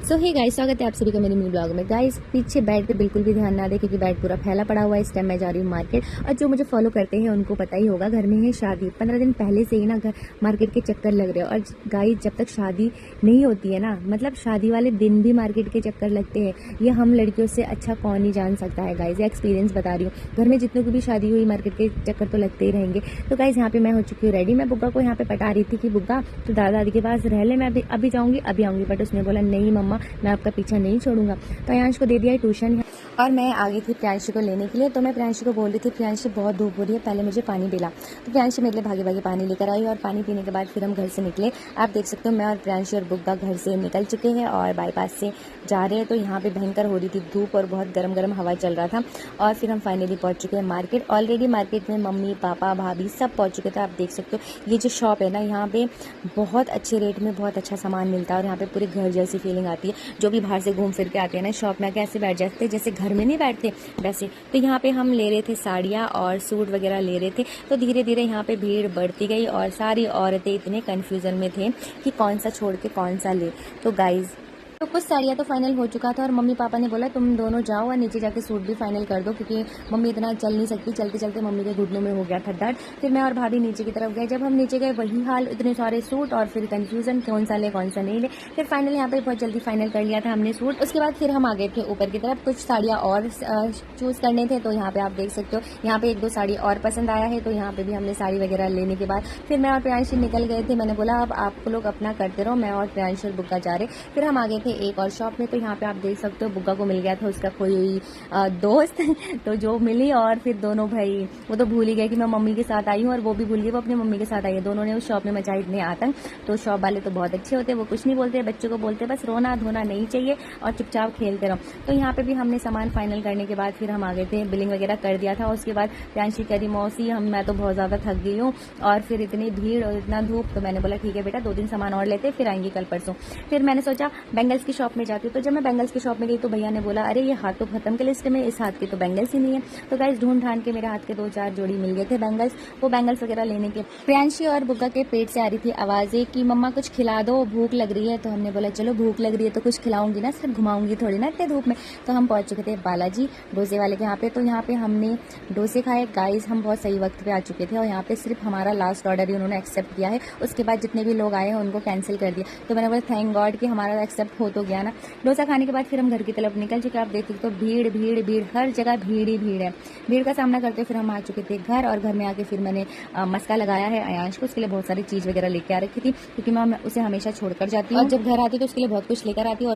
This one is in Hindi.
सो हे गाइस, स्वागत है आप सभी का मेरे न्यू ब्लॉग में। गाइस, पीछे बेड पे बिल्कुल भी ध्यान ना दे क्योंकि बेड पूरा फैला पड़ा हुआ है। इस टाइम मैं जा रही हूँ मार्केट, और जो मुझे फॉलो करते हैं उनको पता ही होगा, घर में है शादी। 15 दिन पहले से ही ना घर मार्केट के चक्कर लग रहे हैं। और गाइस, जब तक शादी नहीं होती है ना, मतलब शादी वाले दिन भी मार्केट के चक्कर लगते हैं। ये हम लड़कियों से अच्छा कौन ही जान सकता है गाइस, ये एक्सपीरियंस बता रही हूँ। घर में जितनों की भी शादी हुई, मार्केट के चक्कर तो लगते ही रहेंगे। तो गाइस, यहाँ पे मैं हो चुकी हूँ रेडी। मैं बुग्गा को यहाँ पे पटा रही थी कि बुग्गा तो दादा दादी के पास रह ले, मैं अभी जाऊँगी अभी आऊँगी। बट उसने बोला नहीं मम्मा, मैं आपका पीछा नहीं छोड़ूंगा। तो अयांश को दे दिया ट्यूशन, और मैं आ गई थी प्रियांशी को लेने के लिए। तो मैं प्रियांशी को बोल रही थी, प्रियांशी बहुत धूप हो रही है, पहले मुझे पानी पिला। तो प्रियांशी मेरे लिए भागे भागे पानी लेकर आई, और पानी पीने के बाद फिर हम घर से निकले। आप देख सकते हो, मैं और प्रियांशी और बुग्गा घर से निकल चुके हैं और बाईपास से जा रहे हैं। तो यहाँ पे भयंकर हो रही थी धूप और बहुत गर्म गर्म हवा चल रहा था। और फिर हम फाइनली पहुँच चुके हैं मार्केट। ऑलरेडी मार्केट में मम्मी पापा भाभी सब पहुँच चुके थे। आप देख सकते हो, ये जो शॉप है ना, यहाँ पे बहुत अच्छे रेट में बहुत अच्छा सामान मिलता है, और यहाँ पे पूरे घर जैसी फीलिंग आती है। जो भी बाहर से घूम फिर के आते हैं ना, शॉप में कैसे बैठ जाते हैं जैसे घर में नहीं बैठते वैसे। तो यहाँ पे हम ले रहे थे साड़ियाँ और सूट वगैरह ले रहे थे। तो धीरे धीरे यहाँ पे भीड़ बढ़ती गई, और सारी औरतें इतने कन्फ्यूजन में थे कि कौन सा छोड़ के कौन सा ले। तो गाइज, तो कुछ साड़ियाँ तो फाइनल हो चुका था, और मम्मी पापा ने बोला तुम दोनों जाओ और नीचे जाके सूट भी फाइनल कर दो, क्योंकि मम्मी इतना चल नहीं सकती। चलते चलते मम्मी के घुटनों में हो गया था दर्द। फिर मैं और भाभी नीचे की तरफ गए। जब हम नीचे गए, वही हाल, इतने सारे सूट और फिर कंफ्यूजन कौन सा ले कौन सा नहीं ले। फिर फाइनल यहाँ पे बहुत जल्दी फाइनल कर लिया था हमने सूट। उसके बाद फिर हम आ गए थे ऊपर की तरफ, कुछ साड़ियाँ और चूज़ करने थे। तो यहाँ पे आप देख सकते हो, यहाँ पे एक दो साड़ी और पसंद आया है। तो यहाँ पे भी हमने साड़ी वगैरह लेने के बाद फिर मैं और प्रियांशी निकल गए थे। मैंने बोला अब आप लोग अपना करते रहो, मैं और प्रियांशी और बुग्गा जा रहे। फिर हम आ गए थे एक और शॉप में। तो यहाँ पे आप देख सकते हो, बुग्गा को मिल गया था उसका कोई दोस्त तो जो मिली, और फिर दोनों भाई, वो तो भूल ही गए कि मैं मम्मी के साथ आई हूँ, और वो भी भूल गई वो अपनी मम्मी के साथ आई है। दोनों ने उस शॉप में मचाई इतने आतंक। तो शॉप वाले तो बहुत अच्छे होते हैं, वो कुछ नहीं बोलते, बच्चों को बोलते बस रोना धोना नहीं चाहिए और चुपचाप खेलते रहो। तो यहाँ पे भी हमने सामान फाइनल करने के बाद फिर हम आ गए थे, बिलिंग वगैरह कर दिया था। उसके बाद प्रियांशी करी मौसी मैं तो बहुत ज़्यादा थक गई हूँ, और फिर इतनी भीड़ और इतना धूप। तो मैंने बोला ठीक है बेटा, 2 दिन सामान और लेते, फिर आएंगे कल परसों। फिर मैंने सोचा बैंगल्स की शॉप में जाती हूँ। तो जब मैं बैंगल्स की शॉप में गई तो भैया ने बोला अरे ये हाथ तो खत्म के लिस्ट में, इस हाथ के तो बैंगल्स ही नहीं है। तो गाइस, ढूंढ ढांड के मेरे हाथ के 2-4 जोड़ी मिल गए थे बैंगल्स। वो बैंगल्स वगैरह लेने के प्रियांशी और बुग्गा के पेट से आ रही थी आवाजें कि मम्मा कुछ खिला दो, भूख लग रही है। तो हमने बोला चलो भूख लग रही है तो कुछ खिलाऊंगी ना, सिर्फ घुमाऊंगी थोड़ी ना इतने धूप में। तो हम पहुंच चुके थे बालाजी डोसे वाले के यहाँ पे। तो यहाँ पे हमने डोसे खाए। गाइस, हम बहुत सही वक्त पे आ चुके थे, और यहाँ पे सिर्फ हमारा लास्ट ऑर्डर ही उन्होंने एक्सेप्ट किया है। उसके बाद जितने भी लोग आए हैं उनको कैंसिल कर दिया। तो मैंने बोला थैंक गॉड कि हमारा एक्सेप्ट हो तो गया ना। डोसा खाने के बाद फिर हम घर की तरफ निकल चुके। आप देख सकते हो, भीड़ भीड़ भीड़, हर जगह भीड़ ही भीड़ है। भीड़ का सामना करते फिर हम आ चुके थे घर, और घर में आके फिर मैंने मस्का लगाया है अयांश को। उसके लिए बहुत सारी चीज़ वगैरह लेके आ रखी थी, क्योंकि मैं उसे हमेशा छोड़कर जाती हूँ, और जब घर आती तो उसके लिए बहुत कुछ लेकर आती हूँ।